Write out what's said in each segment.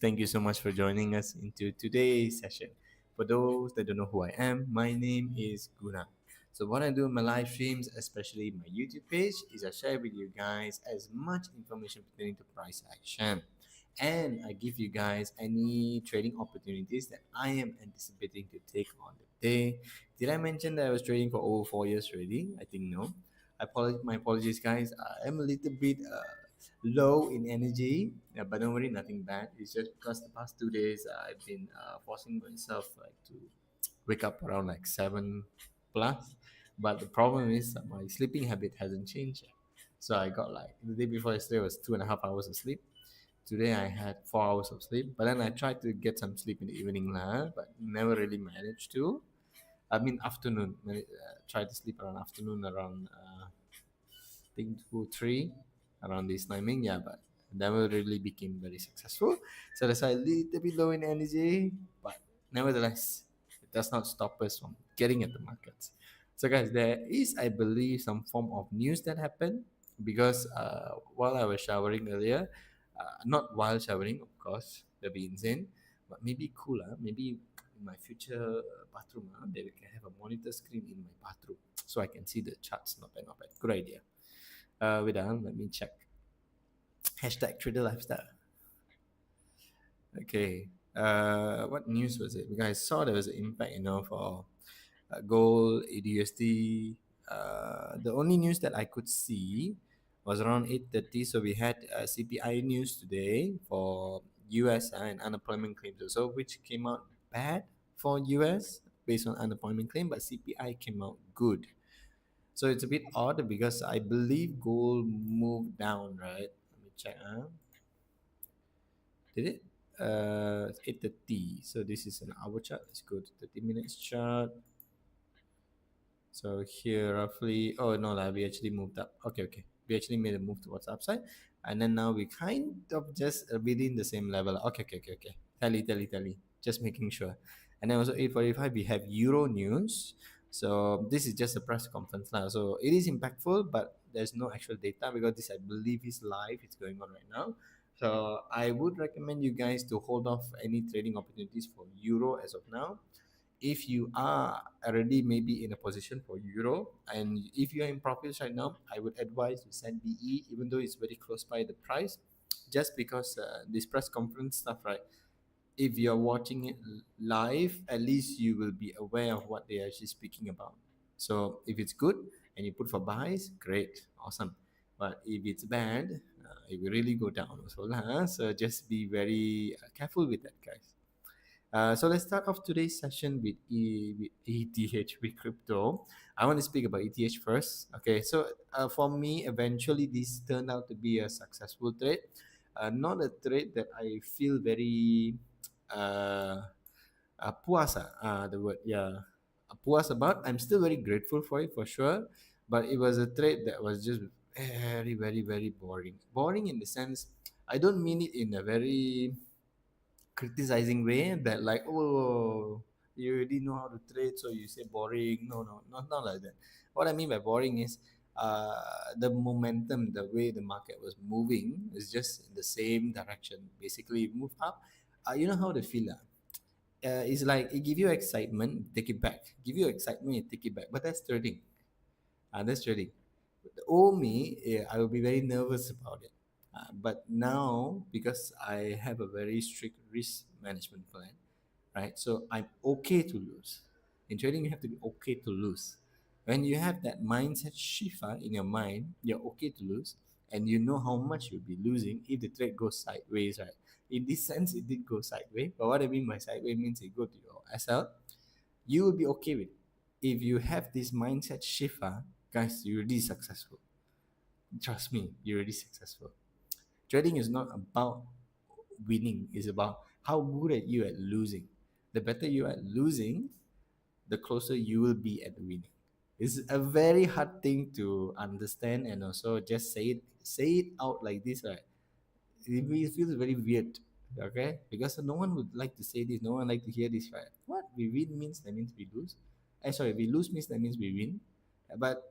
Thank you so much for joining us into today's session. For those that don't know who I am, my name is Guna. So, what I do in my live streams, especially my YouTube page, is I share with you guys as much information pertaining to price action. And I give you guys any trading opportunities that I am anticipating to take on the day. Did I mention that I was trading for over 4 years already? I think no. My apologies, guys. I am a little bit low in energy, yeah, but don't worry, nothing bad. It's just because the past 2 days I've been forcing myself like to wake up around like 7 plus. But the problem is that my sleeping habit hasn't changed yet. So I got like the day before yesterday was 2.5 hours of sleep. Today I had 4 hours of sleep, but then I tried to get some sleep in the evening lah, but never really managed to. I mean afternoon. Tried to sleep around afternoon around think 2 3 around this timing, yeah, but never really became very successful. So that's why a little bit low in energy, but nevertheless it does not stop us from getting at the markets. So guys, there is, I believe, some form of news that happened because while I was showering earlier, not while showering, of course, that'd be insane, but maybe cooler, maybe in my future bathroom, they can have a monitor screen in my bathroom so I can see the charts. Not bad, not bad. Good idea. Wait on, let me check. Hashtag Trader Lifestyle. Okay. What news was it? Because I saw there was an impact, for gold, ADUSD. The only news that I could see was around 8:30. So we had CPI news today for US and unemployment claims also, which came out bad for US based on unemployment claim, but CPI came out good. So it's a bit odd because I believe gold moved down, right? Let me check. Did it? 8:30. So this is an hour chart. Let's go to 30 minutes chart. So here roughly, oh no, we actually moved up. Okay, okay. We actually made a move towards upside. And then now we kind of just within the same level. Okay, okay, okay, okay. Tally. Just making sure. And then also 8:45, we have Euro news. So this is just a press conference now. So it is impactful, but there's no actual data because this, I believe, is live. It's going on right now. So I would recommend you guys to hold off any trading opportunities for Euro as of now. If you are already maybe in a position for euro, and if you are in profits right now, I would advise to send BE even though it's very close by the price, just because this press conference stuff, right? If you're watching it live, at least you will be aware of what they're actually speaking about. So if it's good and you put for buys, great, awesome. But if it's bad, it will really go down also lah. So just be very careful with that, guys. So let's start off today's session with ETH, with crypto. I want to speak about ETH first. Okay, so for me, eventually this turned out to be a successful trade. Not a trade that I feel very uh, puas, the word, yeah, puas about. I'm still very grateful for it for sure, but it was a trade that was just very boring. Boring in the sense, I don't mean it in a very criticizing way that like, oh, you already know how to trade so you say boring. No, not like that. What I mean by boring is the momentum, the way the market was moving is just in the same direction. Basically move up. You know how they feel, it's like it give you excitement, take it back, give you excitement, you take it back, but that's trading. That's trading. The old me, yeah, I will be very nervous about it. But now, because I have a very strict risk management plan, right? So I'm okay to lose. In trading, you have to be okay to lose. When you have that mindset shift in your mind, you're okay to lose, and you know how much you'll be losing if the trade goes sideways, right? In this sense, it did go sideways. But what I mean by sideways means it go to your SL, you will be okay with it. If you have this mindset shift, guys, you're really successful. Trust me, you're really successful. Trading is not about winning, it's about how good are you at losing. The better you are at losing, the closer you will be at winning. It's a very hard thing to understand, and also just say it out like this, right? It feels very weird, okay? Because no one would like to say this, no one like to hear this, right? What we win means that means we lose. Sorry, we lose means that means we win. But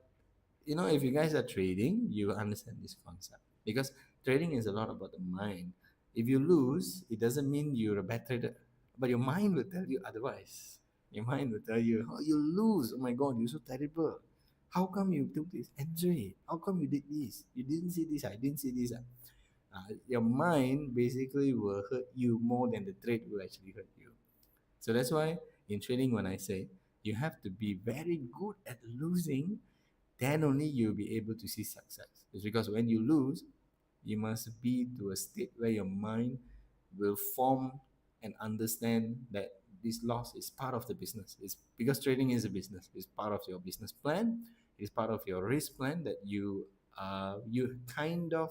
if you guys are trading, you understand this concept because trading is a lot about the mind. If you lose, it doesn't mean you're a bad trader, but your mind will tell you otherwise. Your mind will tell you, oh, you lose. Oh my God, you're so terrible. How come you took this? Andre, how come you did this? You didn't see this. I didn't see this. Your mind basically will hurt you more than the trade will actually hurt you. So that's why in trading, when I say you have to be very good at losing, then only you'll be able to see success. It's because when you lose, you must be to a state where your mind will form and understand that this loss is part of the business. It's because trading is a business. It's part of your business plan. It's part of your risk plan that you kind of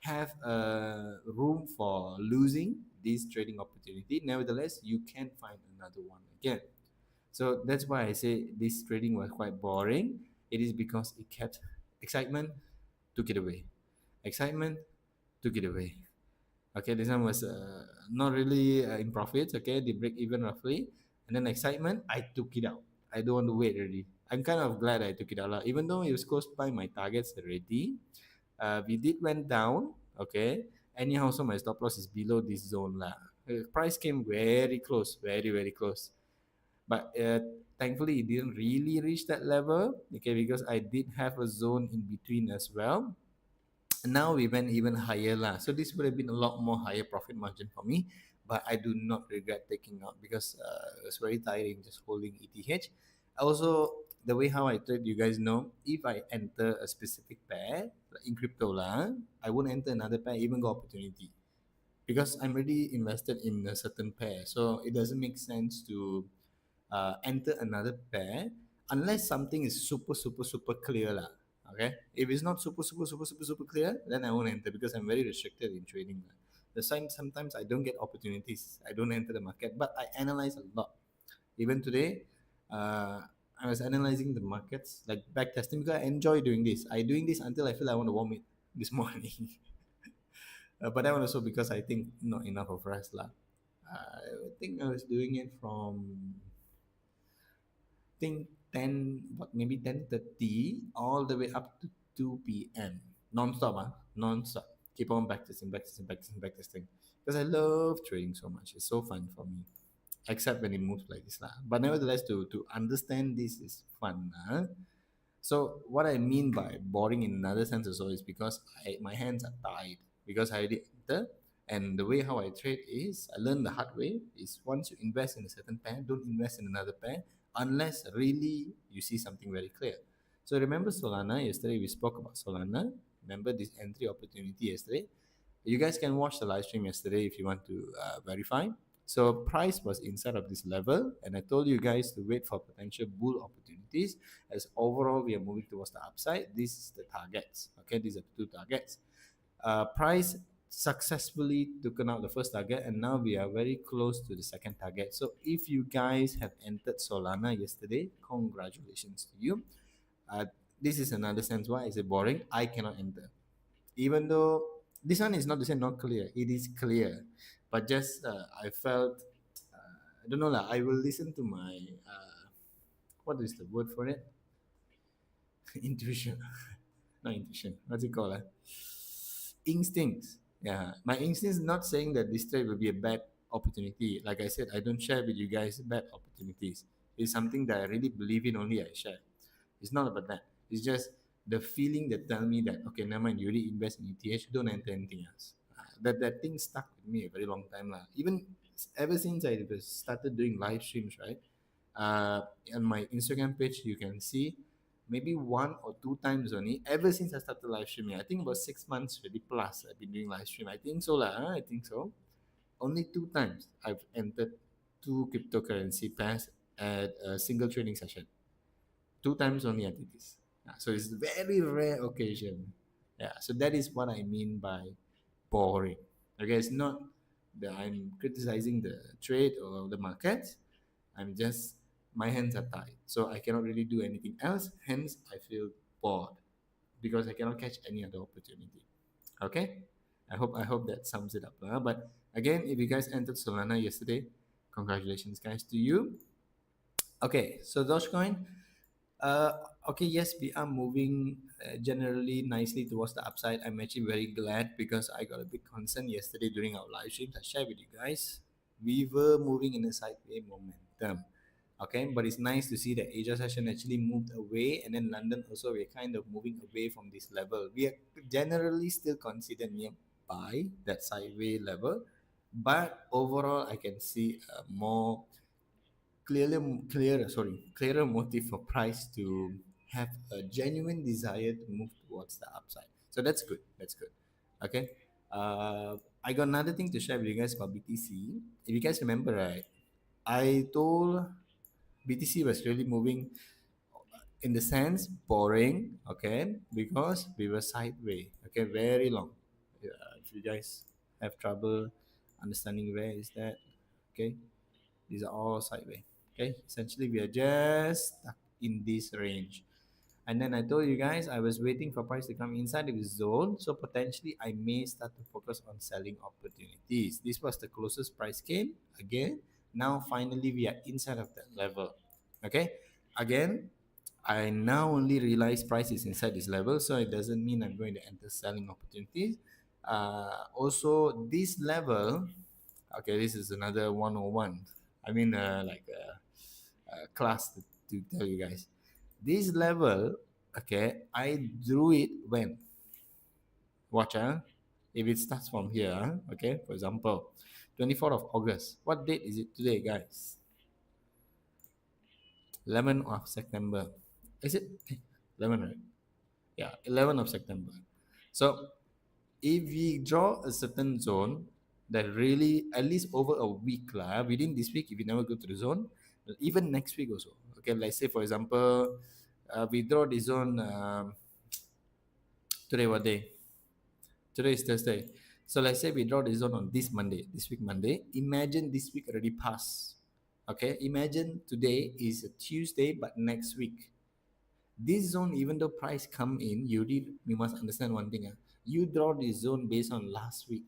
have a room for losing this trading opportunity. Nevertheless, you can find another one again. So that's why I say this trading was quite boring. It is because it kept excitement, took it away. Excitement, took it away. Okay, this one was not really in profits. Okay, they break even roughly, and then excitement, I took it out. I don't want to wait already. I'm kind of glad I took it out lah. Even though it was close by my targets already, we did went down. Okay, anyhow, so my stop loss is below this zone lah. The price came very close, very very close, but thankfully it didn't really reach that level. Okay, because I did have a zone in between as well. Now we went even higher lah. So this would have been a lot more higher profit margin for me, but I do not regret taking out because it was very tiring just holding ETH. Also, the way how I trade, you guys know, if I enter a specific pair like in crypto lah, I won't enter another pair even go opportunity because I'm already invested in a certain pair. So it doesn't make sense to enter another pair unless something is super super super clear lah. Okay, if it's not super super super super super clear, then I won't enter because I'm very restricted in trading. The same sometimes I don't get opportunities. I don't enter the market, but I analyze a lot. Even today, I was analyzing the markets like back testing because I enjoy doing this. I doing this until I feel I want to vomit this morning. But that one also because I think not enough of rest lah. I think I was doing it from think 10 what maybe 10:30 all the way up to 2 p.m. Non-stop non-stop, keep on backtesting backtesting backtesting backtesting because I love trading so much. It's so fun for me, except when it moves like this lah. But nevertheless, to understand this is fun so what I mean by boring in another sense also is because my hands are tied because I already enter. And the way how I trade is I learned the hard way is once you invest in a certain pair, don't invest in another pair unless really you see something very clear. So remember Solana, yesterday we spoke about Solana. Remember this entry opportunity yesterday? You guys can watch the live stream yesterday if you want to verify. So price was inside of this level, and I told you guys to wait for potential bull opportunities. As overall we are moving towards the upside, this is the targets. Okay, these are two targets. Price successfully taken out the first target, and now we are very close to the second target. So if you guys have entered Solana yesterday, congratulations to you. Uh, this is another sense why is it boring. I cannot enter, even though this one is not to say not clear. It is clear, but just I felt I don't know lah. I will listen to my what is the word for it? Intuition, not intuition. What's it called? Instincts. Yeah, my instincts not saying that this trade will be a bad opportunity. Like I said, I don't share with you guys bad opportunities. It's something that I really believe in. Only I share. It's not about that. It's just the feeling that tell me that okay, never mind. You already invest in ETH. Don't enter anything else. That thing stuck with me a very long time lah. Even ever since I started doing live streams, right? On my Instagram page, you can see maybe one or two times only ever since I started live streaming. I think about 6 months really plus I've been doing live stream. I think so lah. I think so. Only two times I've entered two cryptocurrency pairs at a single trading session. Two times only I did this. So it's a very rare occasion. Yeah. So that is what I mean by boring. Okay, it's not that I'm criticizing the trade or the markets. I'm just my hands are tied, so I cannot really do anything else. Hence, I feel bored because I cannot catch any other opportunity. Okay, I hope that sums it up. But again, if you guys entered Solana yesterday, congratulations, guys, to you. Okay, so Dogecoin. Uh, okay, yes, we are moving generally nicely towards the upside. I'm actually very glad because I got a big concern yesterday during our live streams. I shared with you guys. We were moving in a sideways momentum. Okay, but it's nice to see that Asia session actually moved away, and then London also we're kind of moving away from this level. We are generally still considered nearby that sideways level, but overall I can see a more clearer motive for price to have a genuine desire to move towards the upside. So that's good. That's good. Okay. I got another thing to share with you guys about BTC. If you guys remember, right, I told BTC was really moving in the sense boring, okay, because we were sideways, okay, very long. Yeah, if you guys have trouble understanding where is that, okay, these are all sideways. Okay, essentially we are just stuck in this range. And then I told you guys I was waiting for price to come inside the zone, so potentially I may start to focus on selling opportunities. This was the closest price came again. Now finally we are inside of that level. Okay, again I now only realize price is inside this level, so it doesn't mean I'm going to enter selling opportunities. Also, this level, okay, this is another 101. I mean, a class to tell you guys. This level, okay, I drew it when? Watch, if it starts from here, okay, for example, 24th of August. What date is it today, guys? 11th of September. Is it? 11, right? Yeah, 11th of September. So if we draw a certain zone that really at least over a week lah, within this week, if you never go to the zone, even next week also. Okay, let's say for example, we draw the zone today. What day? Today is Thursday. So let's say we draw the zone on this Monday, this week Monday. Imagine this week already passed. Okay, imagine today is a Tuesday, but next week this zone, even though price come in, you must understand one thing. You draw this zone based on last week.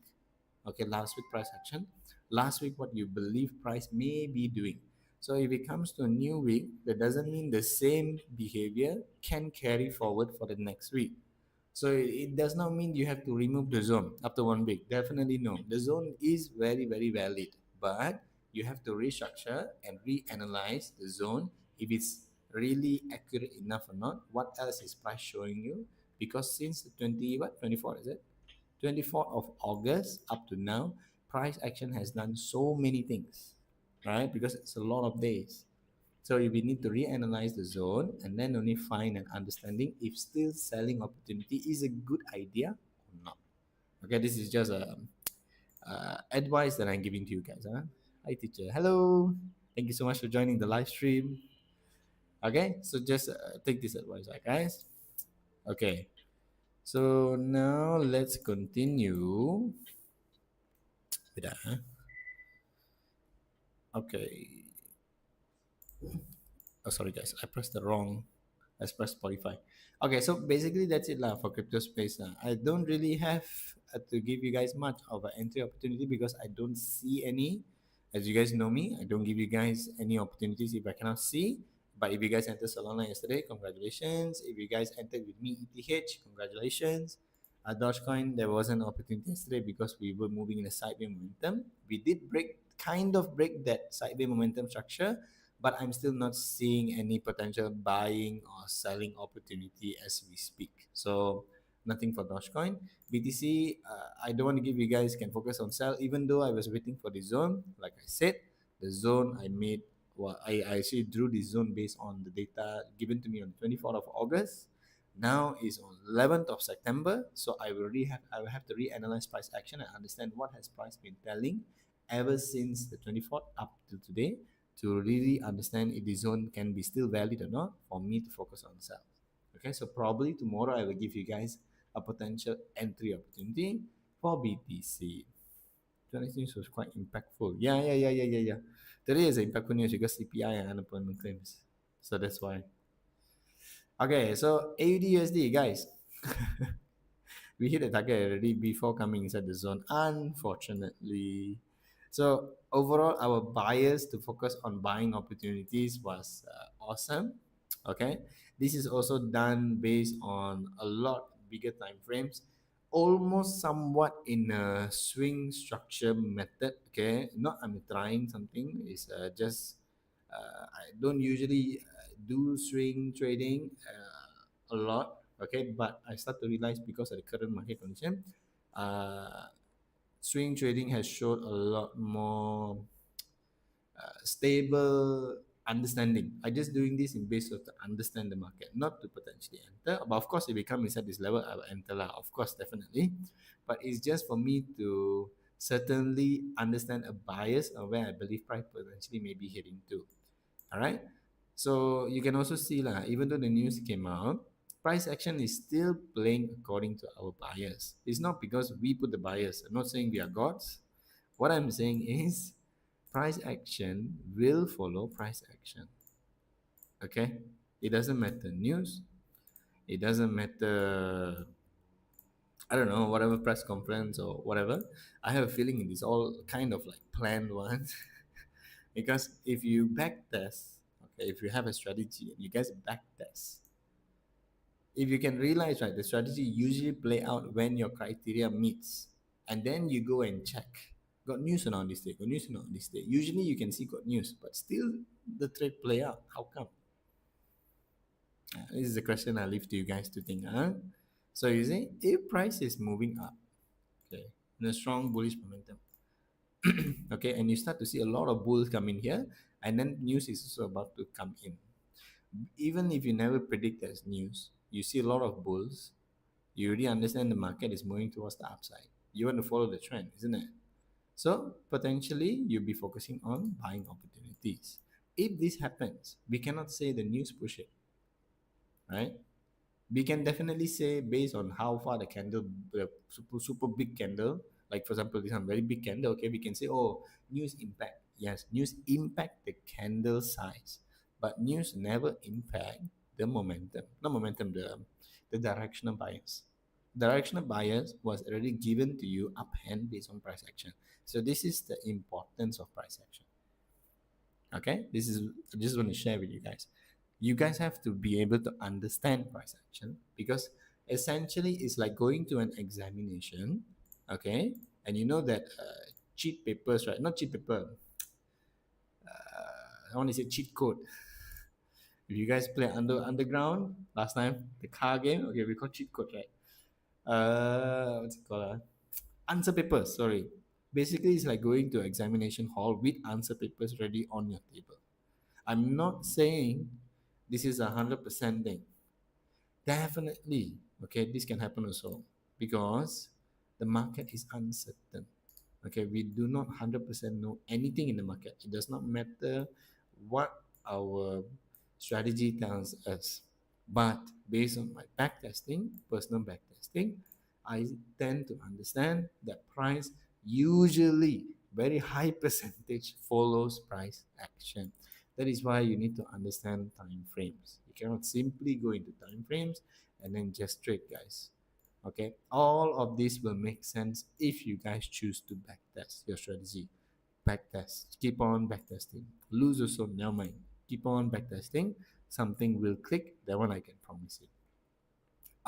Okay, last week price action. Last week what you believe price may be doing. So if it comes to a new week, that doesn't mean the same behavior can carry forward for the next week. So it does not mean you have to remove the zone after 1 week. Definitely no. The zone is very, very valid, but you have to restructure and reanalyze the zone if it's really accurate enough or not. What else is price showing you? Because since the 24 is it? 24th of August up to now, price action has done so many things, right? Because it's a lot of days. So we need to reanalyze the zone and then only find an understanding if still selling opportunity is a good idea or not. Okay, this is just a advice that I'm giving to you guys. Huh? Hi, teacher. Hello. Thank you so much for joining the live stream. Okay, so just take this advice, right, guys? Okay, so now let's continue with that. Huh? Okay. Oh, sorry, guys. I pressed Spotify. Okay, so basically that's it lah for crypto space. I don't really have to give you guys much of an entry opportunity because I don't see any. As you guys know me, I don't give you guys any opportunities if I cannot see. But if you guys entered Solana yesterday, congratulations. If you guys entered with me ETH, congratulations. Dogecoin, there was an opportunity yesterday because we were moving in a sideways momentum. We did kind of break that sideways momentum structure, but I'm still not seeing any potential buying or selling opportunity as we speak. So nothing for Dogecoin. BTC, I don't want to give you guys can focus on sell, even though I was waiting for the zone. Like I said, the zone I made, well, I actually drew the zone based on the data given to me on 24th of August. Now is on 11th of September, so I will have to reanalyze price action and understand what has price been telling ever since the 24th up to today to really understand if the zone can be still valid or not for me to focus on sell. Okay, so probably tomorrow I will give you guys a potential entry opportunity for BTC. Today's news was quite impactful. Yeah. Today is impactful news because CPI and unemployment claims. So that's why. Okay, so AUD guys. We hit the target already before coming inside the zone, unfortunately. So overall, our bias to focus on buying opportunities was awesome. Okay, This is also done based on a lot bigger time frames, almost somewhat in a swing structure method. Okay, not I'm trying something. Is just I don't usually do swing trading a lot. Okay, but I start to realize because of the current market condition, uh, swing trading has showed a lot more stable understanding. I just doing this in base of to understand the market, not to potentially enter. But of course, if it comes inside this level, I will enter lah. Of course, definitely. But it's just for me to certainly understand a bias of where I believe price potentially may be heading to. All right. So you can also see lah, even though the news came out, price action is still playing according to our bias. It's not because we put the bias. I'm not saying we are gods. What I'm saying is price action will follow price action. Okay? It doesn't matter news. It doesn't matter, I don't know, whatever press conference or whatever. I have a feeling it is all kind of like planned ones. Because if you back test, okay, if you have a strategy and you guys back test, if you can realize, right, the strategy usually play out when your criteria meets, and then you go and check, got news or not on this day, got news or not on this day. Usually you can see got news, but still the trade play out. How come? This is a question I leave to you guys to think. Huh? So you see, if price is moving up, okay, in a strong bullish momentum, okay, and you start to see a lot of bulls come in here, and then news is also about to come in. Even if you never predict as news, you see a lot of bulls, you already understand the market is moving towards the upside. You want to follow the trend, isn't it? So potentially you'll be focusing on buying opportunities. If this happens, we cannot say the news push it, right? We can definitely say based on how far the candle, the super big candle, like for example this one very big candle, okay, we can say, oh, news impact. Yes, news impact the candle size, but news never impact the momentum, not momentum, the directional bias. Directional bias was already given to you uphand based on price action. So this is the importance of price action. Okay, this is, I just want to share with you guys. You guys have to be able to understand price action, because essentially it's like going to an examination. Okay, and you know that cheat papers, right? Not cheat paper, I want to say cheat code. If you guys play underground last time, the car game, okay, we call cheat code, right? What's it called? Answer papers, sorry. Basically it's like going to examination hall with answer papers ready on your table. I'm not saying this is 100% thing. Definitely, okay, this can happen also, because the market is uncertain. Okay, we do not 100% know anything in the market. It does not matter what our strategy tells us. But based on my back testing, personal back testing, I tend to understand that price usually very high percentage follows price action. That is why you need to understand time frames. You cannot simply go into time frames and then just trade, guys. Okay, all of this will make sense if you guys choose to backtest your strategy. Backtest, keep on backtesting. Lose also, never mind. Keep on backtesting. Something will click. That one I can promise you.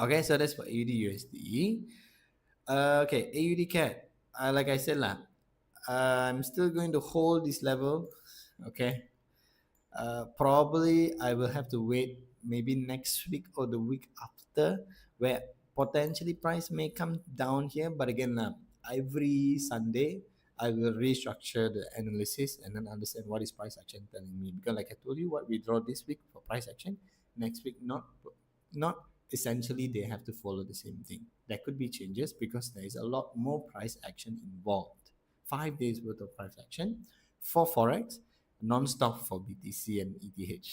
Okay, so that's for AUD USD. Okay, AUD CAD. Like I said lah, I'm still going to hold this level. Okay, probably I will have to wait maybe next week or the week after, where potentially price may come down here. But again, every Sunday I will restructure the analysis and then understand what is price action telling me. Because like I told you, what we draw this week for price action, next week not essentially they have to follow the same thing. There could be changes because there is a lot more price action involved. 5 days worth of price action for forex, non-stop for BTC and ETH.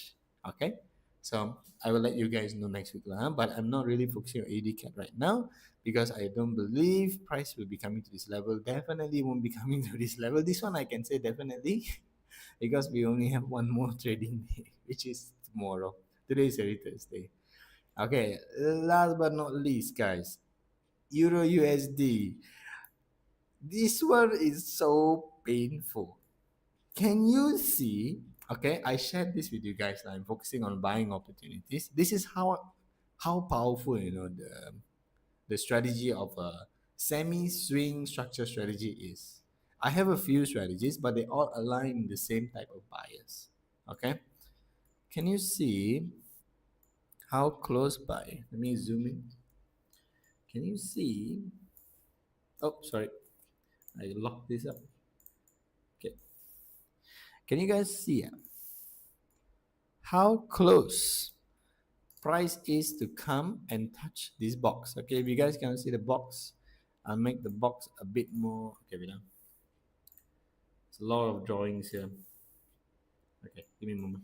Okay, so I will let you guys know next week lah. But I'm not really focusing on AD cat right now because I don't believe price will be coming to this level. Definitely won't be coming to this level. This one I can say definitely because we only have one more trading day, which is tomorrow. Today is already Thursday. Okay, last but not least, guys, Euro USD. This one is so painful. Can you see Okay, I shared this with you guys. I'm focusing on buying opportunities. This is how powerful the strategy of a semi swing structure strategy is. I have a few strategies, but they all align in the same type of buyers. Okay, can you see how close by? Let me zoom in. Can you see? Oh, sorry, I locked this up. Okay, can you guys see how close price is to come and touch this box? Okay, if you guys can see the box, I'll make the box a bit more. Okay, wait now. It's a lot of drawings here. Okay, give me a moment.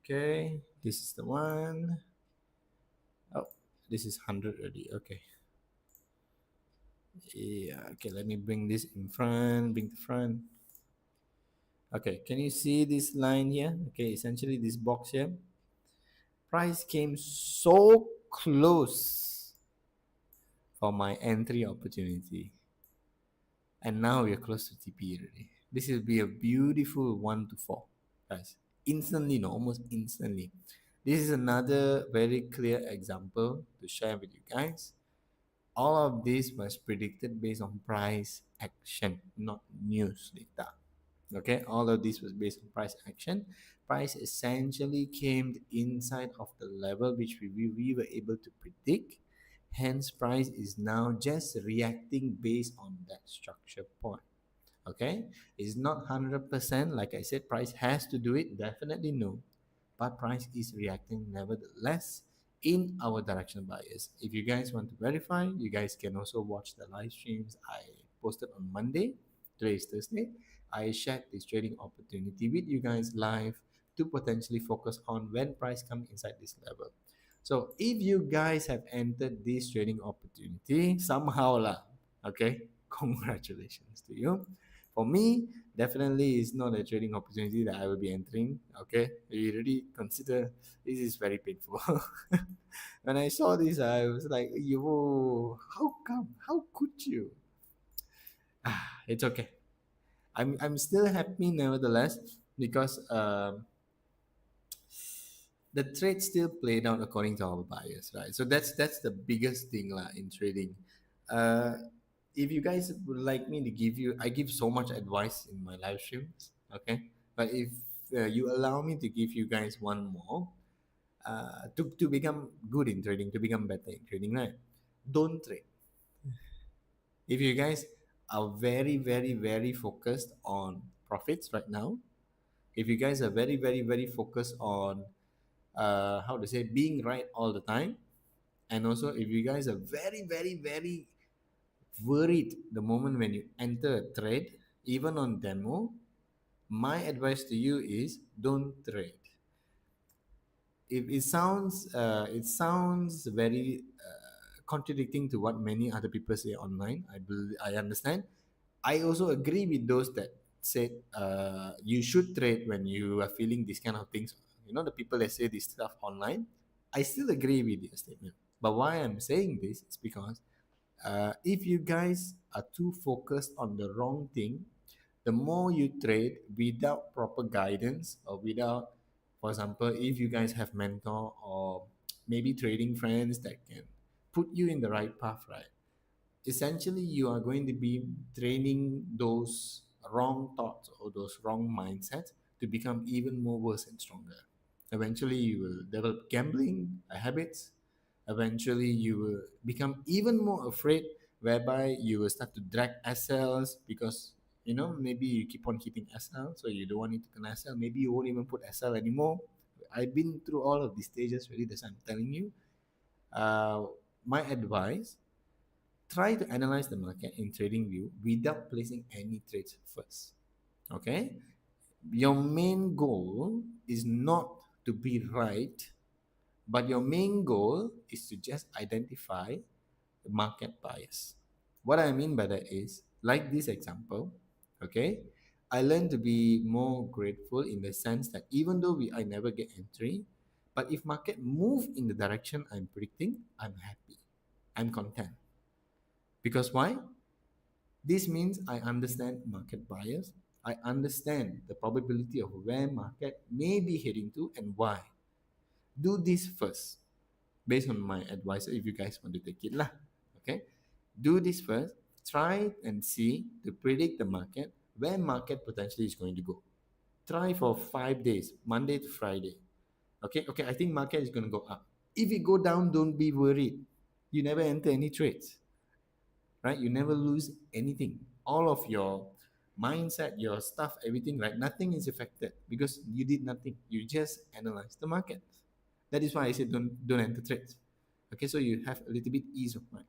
Okay, this is the one. Oh, this is 100 already. Okay. Yeah, okay, let me bring this in front, bring the front. Okay, can you see this line here? Okay, essentially this box here. Price came so close for my entry opportunity. And now we are close to TP already. This will be a beautiful 1 to 4, guys. Instantly, no, almost instantly. This is another very clear example to share with you guys. All of this was predicted based on price action, not news data. Okay, all of this was based on price action. Price essentially came inside of the level which we were able to predict. Hence, price is now just reacting based on that structure point. Okay, it's not 100%. Like I said, price has to do it, definitely no, but price is reacting nevertheless in our direction bias. If you guys want to verify, you guys can also watch the live streams I posted on Monday. Today is Thursday. I shared this trading opportunity with you guys live to potentially focus on when price come inside this level. So if you guys have entered this trading opportunity somehow lah, okay, congratulations to you. For me, definitely it's not a trading opportunity that I will be entering. Okay, you really consider this is very painful. When I saw this, I was like, "Yo, how come? How could you?" It's okay. I'm still happy nevertheless because the trade still played out according to our bias, right? So that's the biggest thing lah in trading. Uh, if you guys would like me to give you, I give so much advice in my live streams, okay? But if you allow me to give you guys one more, to become good in trading, to become better in trading, right? Don't trade. If you guys are very, very, very focused on profits right now, if you guys are very, very, very focused on how to say being right all the time, and also if you guys are very, very, very worried the moment when you enter a trade, even on demo, my advice to you is don't trade. If it sounds very contradicting to what many other people say online. I understand. I also agree with those that said you should trade when you are feeling these kind of things. You know, the people that say this stuff online. I still agree with your statement. But why I'm saying this is because if you guys are too focused on the wrong thing, the more you trade without proper guidance or without, for example, if you guys have mentor or maybe trading friends that can put you in the right path, right? Essentially, you are going to be training those wrong thoughts or those wrong mindsets to become even more worse and stronger. Eventually, you will develop gambling habits. Eventually, you will become even more afraid, whereby you will start to drag SLs because maybe you keep on hitting SL, so you don't want it to can SL. Maybe you won't even put SL anymore. I've been through all of these stages really. That's I'm telling you. Uh, my advice: try to analyze the market in trading view without placing any trades first. Okay, your main goal is not to be right, but your main goal is to just identify the market bias. What I mean by that is, like this example, okay, I learned to be more grateful in the sense that even though I never get entry, but if market move in the direction I'm predicting, I'm happy, I'm content. Because why? This means I understand market bias. I understand the probability of where market may be heading to and why. Do this first, based on my advice. If you guys want to take it lah, okay. Do this first. Try and see to predict the market, where market potentially is going to go. Try for 5 days, Monday to Friday. Okay. I think market is going to go up. If it go down, don't be worried. You never enter any trades, right? You never lose anything. All of your mindset, your stuff, everything, right? Nothing is affected because you did nothing. You just analyze the market. That is why I said don't enter trades. Okay, so you have a little bit ease of mind.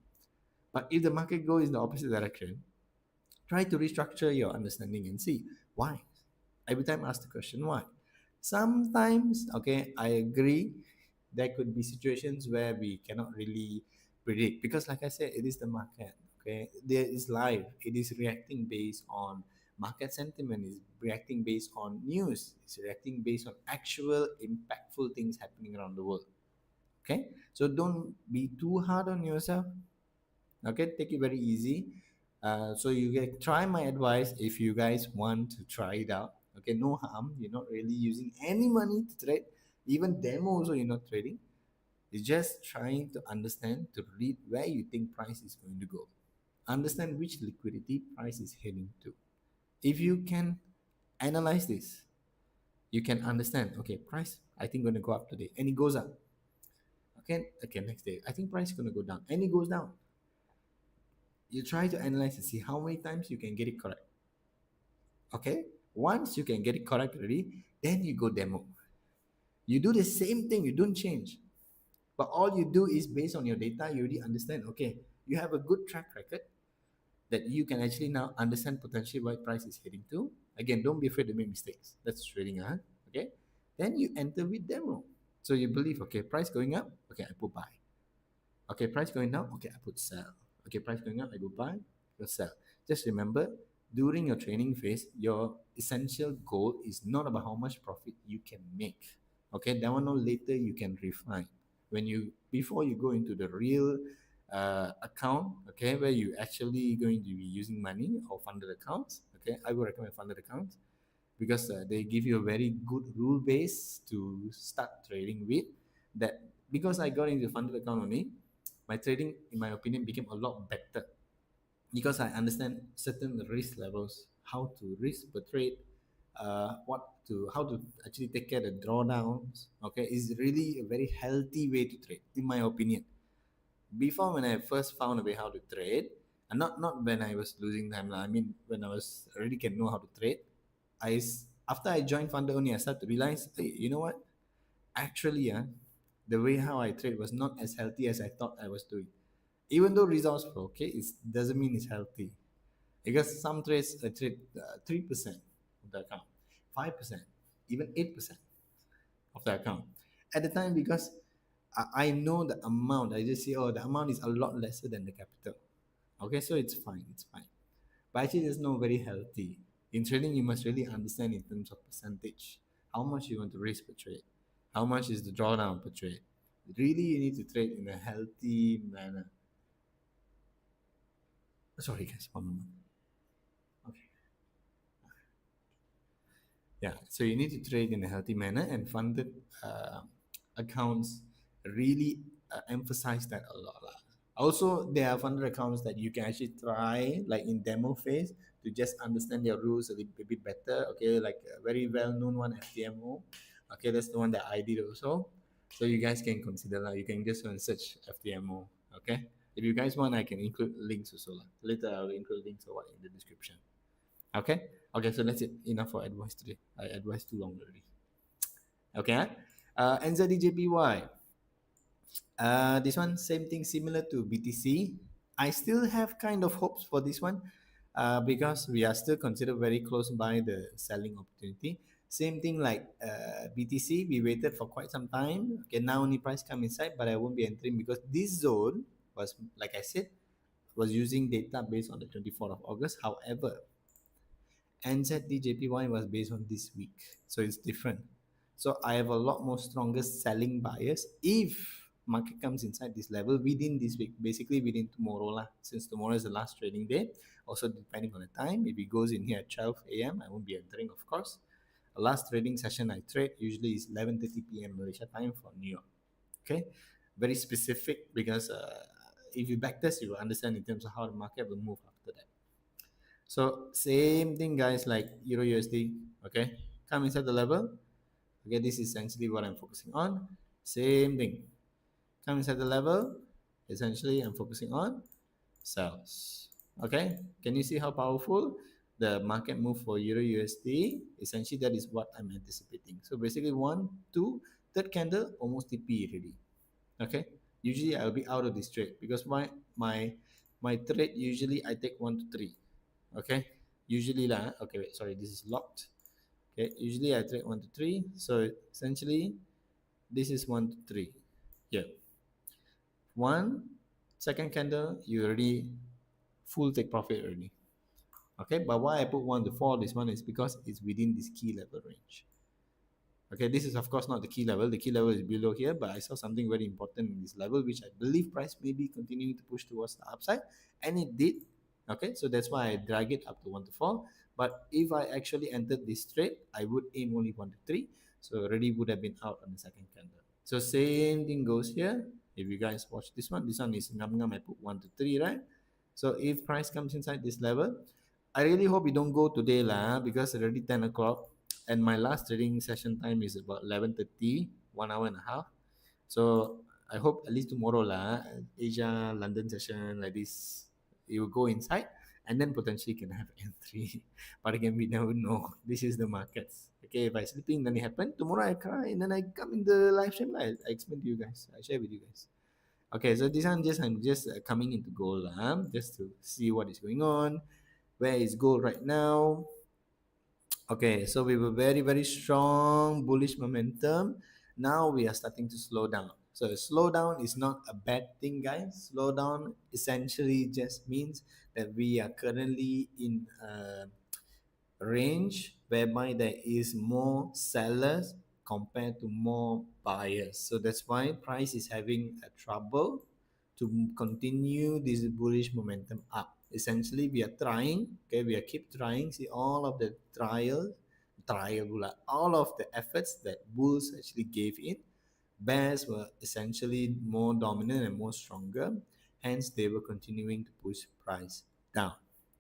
But if the market goes in the opposite direction, try to restructure your understanding and see why. Every time ask the question why. Sometimes, okay, I agree, there could be situations where we cannot really predict because, like I said, it is the market. Okay, there is live. It is reacting based on market sentiment. Is reacting based on news. It's reacting based on actual impactful things happening around the world. Okay, so don't be too hard on yourself. Okay, take it very easy. So you get try my advice if you guys want to try it out. Okay, no harm. You're not really using any money to trade. Even demo also you're not trading. You're just trying to understand to read where you think price is going to go. Understand which liquidity price is heading to. If you can analyze this, you can understand. Okay, price I think going to go up today, and it goes up. Okay, next day I think price is going to go down, and it goes down. You try to analyze and see how many times you can get it correct. Okay, once you can get it correct already, then you go demo. You do the same thing, you don't change, but all you do is based on your data. You already understand. Okay, you have a good track record that you can actually now understand potentially what price is heading to. Again, don't be afraid to make mistakes. That's trading, okay. Then you enter with demo. So you believe, okay, price going up, okay, I put buy. Okay, price going down, okay, I put sell. Okay, price going up, I go buy, go sell. Just remember, during your training phase, your essential goal is not about how much profit you can make. Okay, that one or later you can refine. When you before you go into the real account, okay, where you actually going to be using money or funded accounts. Okay, I would recommend funded accounts because they give you a very good rule base to start trading with. That because I got into funded account only, my trading, in my opinion, became a lot better because I understand certain risk levels, how to risk per trade, how to actually take care of the drawdowns. Okay, is really a very healthy way to trade, in my opinion. Before, when I first found a way how to trade, and not when I was losing time, I mean when I was already can know how to trade. After I joined Funder only, I started to realize, hey, you know what? Actually, the way how I trade was not as healthy as I thought I was doing. Even though results were okay, it doesn't mean it's healthy because some trades trade 3% of the account, 5%, even 8% of the account at the time because I know the amount. I just say, oh, the amount is a lot lesser than the capital. Okay, so it's fine, it's fine. But actually, it's not very healthy. In trading, you must really understand in terms of percentage how much you want to risk per trade, how much is the drawdown per trade. Really, you need to trade in a healthy manner. Sorry, guys, one moment. Okay. Yeah, so you need to trade in a healthy manner, and funded accounts really emphasize that a lot lah. Also, there are funded accounts that you can actually try, like in demo phase, to just understand their rules a little bit better. Okay, like a very well known one, FTMO. Okay, that's the one that I did also. So you guys can consider lah. You can just go and search FTMO. Okay, if you guys want, I can include links also lah. Later, I will include links or what in the description. Okay. Okay, so that's it. Enough for advice today. I advised too long already. Okay. NZDJPY. This one, same thing, similar to BTC. I still have kind of hopes for this one because we are still considered very close by the selling opportunity. Same thing like BTC, we waited for quite some time. Okay, now only price come inside, but I won't be entering because this zone was, like I said, was using data based on the 24th of August. However, NZDJPY was based on this week, so it's different. So I have a lot more stronger selling bias if market comes inside this level within this week, basically within tomorrow lah, since tomorrow is the last trading day. Also depending on the time, if it goes in here at 12 a.m., I won't be entering, of course. The last trading session I trade usually is 11:30 p.m. Malaysia time for New York. Okay, very specific because if you backtest, you will understand in terms of how the market will move after that. So same thing, guys, like Euro USD. Okay, come inside the level. Okay, this is essentially what I'm focusing on. Same thing. Come inside the level. Essentially, I'm focusing on sells. Okay, can you see how powerful the market move for Euro USD? Essentially, that is what I'm anticipating. So basically, one, two, third candle almost TP already. Okay, usually I'll be out of this trade because my trade usually I take 1 to 3. Okay, usually lah. Okay, wait, sorry, this is locked. Okay, usually I trade 1 to 3. So essentially, this is 1 to 3. Yeah, one second candle, you already full take profit already. Okay, but why I put 1 to 4 this one is because it's within this key level range. Okay, this is of course not the key level. The key level is below here, but I saw something very important in this level, which I believe price may be continuing to push towards the upside, and it did. Okay, so that's why I drag it up to 1 to 4. But if I actually entered this trade, I would aim only 1 to 3. So already would have been out on the second candle. So same thing goes here. If you guys watch this one is ngam ngam. I put 1 to 3, right? So if price comes inside this level, I really hope you don't go today lah, because already 10 o'clock and my last trading session time is about 11:30, 1 hour and a half. So I hope at least tomorrow lah, Asia London session like this, you will go inside and then potentially can have entry. But again, we never know. This is the markets. Okay, if I sleeping, then it happen. Tomorrow I cry and then I come in the live stream. I explain to you guys. I share with you guys. Okay, so this one I'm just coming into gold lah, just to see what is going on. Where is gold right now? Okay, so we were very strong bullish momentum. Now we are starting to slow down. So slow down is not a bad thing, guys. Slow down essentially just means that we are currently in a range whereby there is more sellers compared to more buyers. So that's why price is having a trouble to continue this bullish momentum up. Essentially, we are trying. Okay, we are keep trying. See all of the all of the efforts that bulls actually gave in. Bears were essentially more dominant and more stronger. Hence, they were continuing to push price down.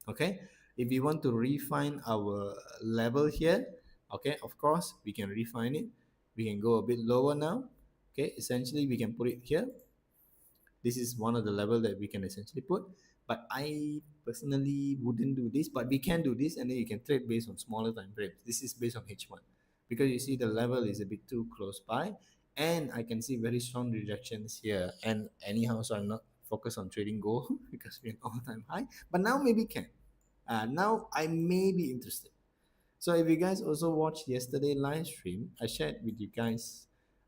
Okay, if we want to refine our level here, okay, of course we can refine it. We can go a bit lower now. Okay, essentially we can put it here. This is one of the level that we can essentially put, but I personally wouldn't do this, but we can do this, and then you can trade based on smaller time frames. This is based on H1 because you see the level is a bit too close by, and I can see very strong rejections here. And anyhow, so I'm not focused on trading gold because we're all-time high, but now maybe can. Now I may be interested. So if you guys also watched yesterday live stream, I shared with you guys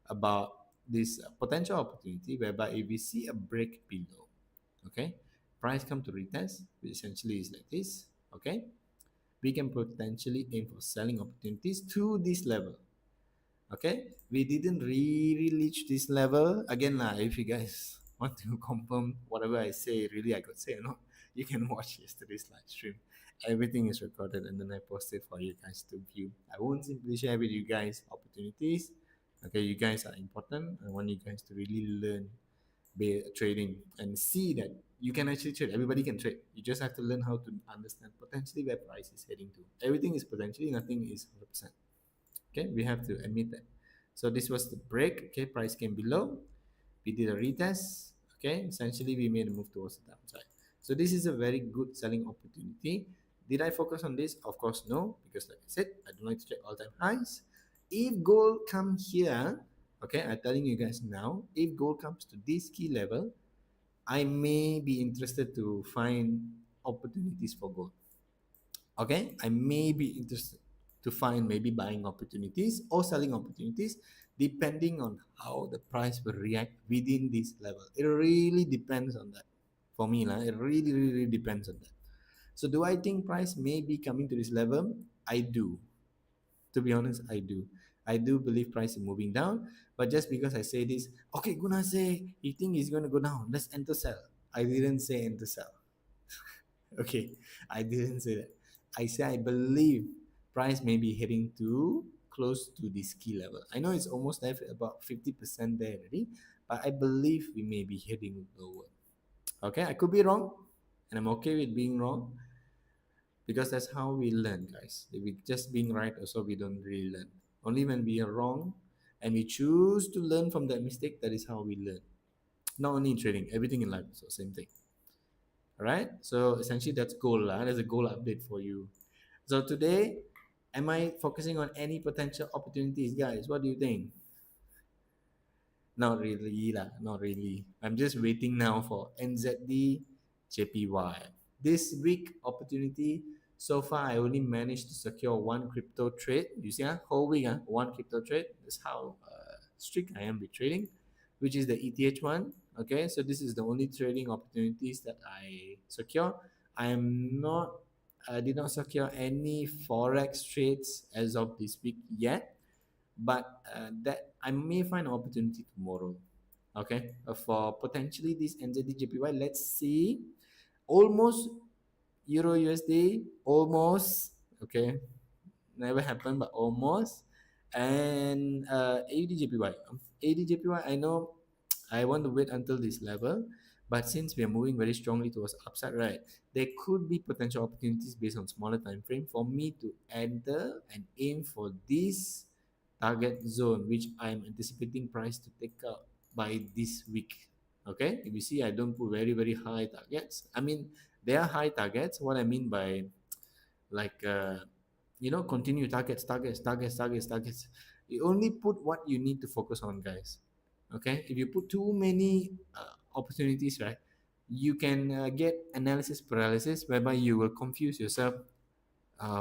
about this potential opportunity whereby if we see a break below, okay, price come to retest, which essentially is like this, okay, we can potentially aim for selling opportunities to this level. Okay, we didn't really reach this level again lah. If you guys want to confirm whatever I say, really I could say or not, you can watch yesterday's live stream. Everything is recorded and then I posted for you guys to view. I won't simply share with you guys opportunities. Okay, you guys are important. I want you guys to really learn trading and see that you can actually trade. Everybody can trade. You just have to learn how to understand potentially where price is heading to. Everything is potentially, nothing is 100%. Okay, we have to admit that. So this was the break. Okay, price came below. We did a retest. Okay, essentially we made a move towards the downside. So this is a very good selling opportunity. Did I focus on this? Of course, no, because like I said, I don't like to check all-time highs. If gold comes here, okay, I'm telling you guys now, if gold comes to this key level, I may be interested to find opportunities for gold. Okay, I may be interested to find maybe buying opportunities or selling opportunities depending on how the price will react within this level. It really depends on that. For me, it really depends on that. So do I think price may be coming to this level? I do. To be honest, I do. I do believe price is moving down, but just because I say this, okay, Guna say you think it's going to go down, let's enter sell. I didn't say enter sell. Okay, I didn't say that. I said I believe price may be heading to close to this key level. I know it's almost left about 50% there already, but I believe we may be heading lower. Okay, I could be wrong, and I'm okay with being wrong because that's how we learn, guys. If we just being right, also we don't really learn. Only when we are wrong and we choose to learn from that mistake, that is how we learn. Not only in trading, everything in life, so same thing. All right. So essentially, that's goal. That's a goal update for you. So today, am I focusing on any potential opportunities, guys? What do you think? Not really, lah. Not really. I'm just waiting now for NZD JPY. This week opportunity, so far I only managed to secure one crypto trade. You see, whole week, one crypto trade. That's how strict I am with trading, which is the ETH one. Okay, so this is the only trading opportunities that I secure. I am not, I did not secure any forex trades as of this week yet, but that I may find an opportunity tomorrow. Okay, for potentially this NZD JPY, let's see. Almost Euro USD, almost. Okay, never happened, but almost. And AUD JPY, I know I want to wait until this level, but since we are moving very strongly towards upside, right, there could be potential opportunities based on smaller time frame for me to enter and aim for this target zone, which I'm anticipating price to take out by this week. Okay, if you see, I don't put very high targets. I mean, they are high targets. What I mean by like continue targets. You only put what you need to focus on, guys. Okay, if you put too many opportunities, right, you can get analysis paralysis, whereby you will confuse yourself.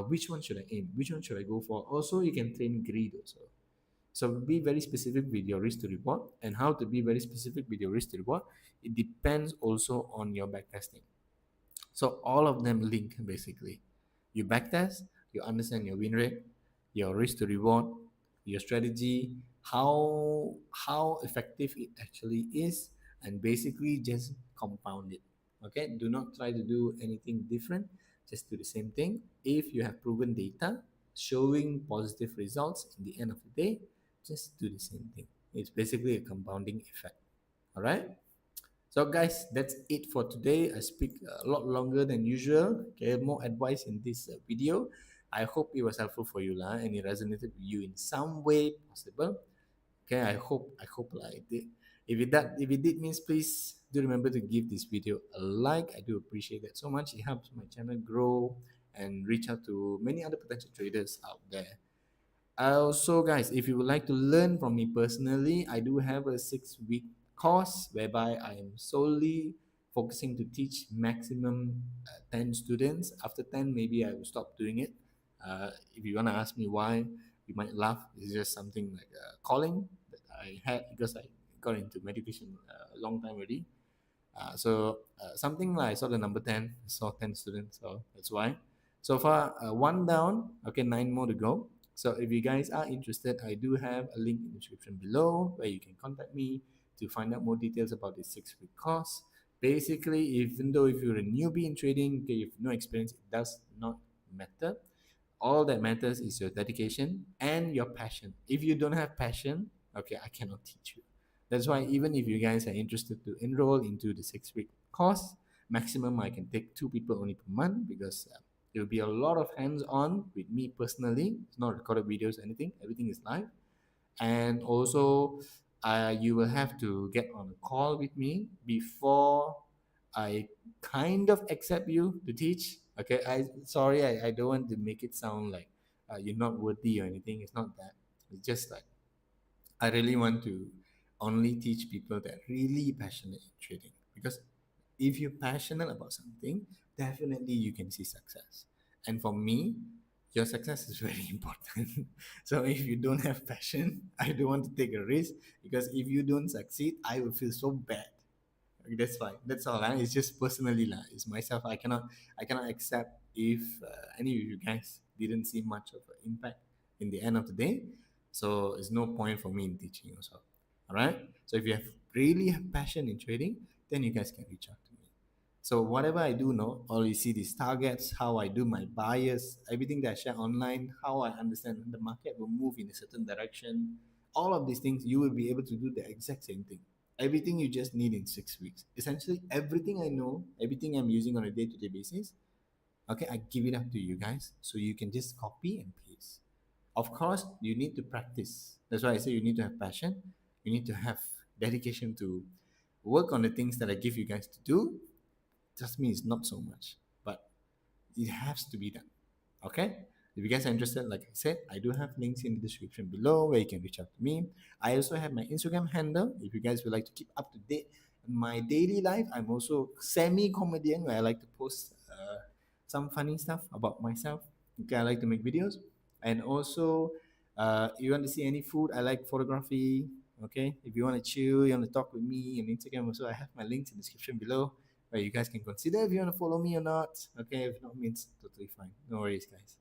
Which one should I aim, which one should I go for? Also, you can train greed also. So be very specific with your risk to reward. And how to be very specific with your risk to reward, it depends also on your backtesting. So all of them link basically. You backtest, you understand your win rate, your risk to reward, your strategy, how effective it actually is, and basically just compound it. Okay, do not try to do anything different. Just do the same thing. If you have proven data showing positive results in the end of the day, just do the same thing. It's basically a compounding effect. All right. So guys, that's it for today. I speak a lot longer than usual. Okay, more advice in this video. I hope it was helpful for you lah, and it resonated with you in some way possible. Okay, I hope like it did. If it did means, please do remember to give this video a like. I do appreciate that so much. It helps my channel grow and reach out to many other potential traders out there. Also, guys, if you would like to learn from me personally, I do have a 6-week course whereby I am solely focusing to teach maximum 10 students. After 10, maybe I will stop doing it. If you want to ask me why, you might laugh. It's just something like a calling that I had because I got into meditation a long time already. Something like I saw the number 10, I saw 10 students, so that's why. So far, one down, okay, 9 more to go. So if you guys are interested, I do have a link in the description below where you can contact me to find out more details about this 6-week course. Basically, even though if you're a newbie in trading, okay, you have no experience, it does not matter. All that matters is your dedication and your passion. If you don't have passion, okay, I cannot teach you. That's why even if you guys are interested to enroll into the 6-week course, maximum I can take 2 people only per month because there will be a lot of hands-on with me personally. It's not recorded videos or anything. Everything is live. And also, you will have to get on a call with me before I kind of accept you to teach. Okay, I don't want to make it sound like you're not worthy or anything. It's not that. It's just like I really want to only teach people that really passionate in trading, because if you're passionate about something, definitely you can see success. And for me, your success is very important. So if you don't have passion, I don't want to take a risk, because if you don't succeed, I will feel so bad. Okay, that's fine. That's all. It's just personally lah. It's myself. I cannot accept if any of you guys didn't see much of an impact in the end of the day. So it's no point for me in teaching also. All right. So if you have really have passion in trading, then you guys can reach out to me. So whatever I do know, all you see these targets, how I do my bias, everything that I share online, how I understand the market will move in a certain direction, all of these things, you will be able to do the exact same thing. Everything you just need in 6 weeks. Essentially, everything I know, everything I'm using on a day-to-day basis, okay, I give it up to you guys. So you can just copy and paste. Of course, you need to practice. That's why I say you need to have passion. You need to have dedication to work on the things that I give you guys to do. Trust me, it's not so much, but it has to be done. Okay? If you guys are interested, like I said, I do have links in the description below where you can reach out to me. I also have my Instagram handle if you guys would like to keep up to date in my daily life. I'm also semi-comedian where I like to post some funny stuff about myself. Okay, I like to make videos. And also, you want to see any food, I like photography. Okay, if you want to chill, you want to talk with me on Instagram also, I have my links in the description below where you guys can consider if you want to follow me or not. Okay, if not, means totally fine. No worries, guys.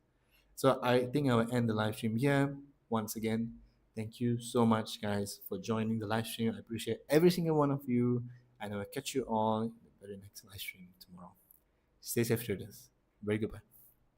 So I think I will end the live stream here. Once again, thank you so much, guys, for joining the live stream. I appreciate every single one of you, and I will catch you all in the very next live stream tomorrow. Stay safe, traders. Very goodbye.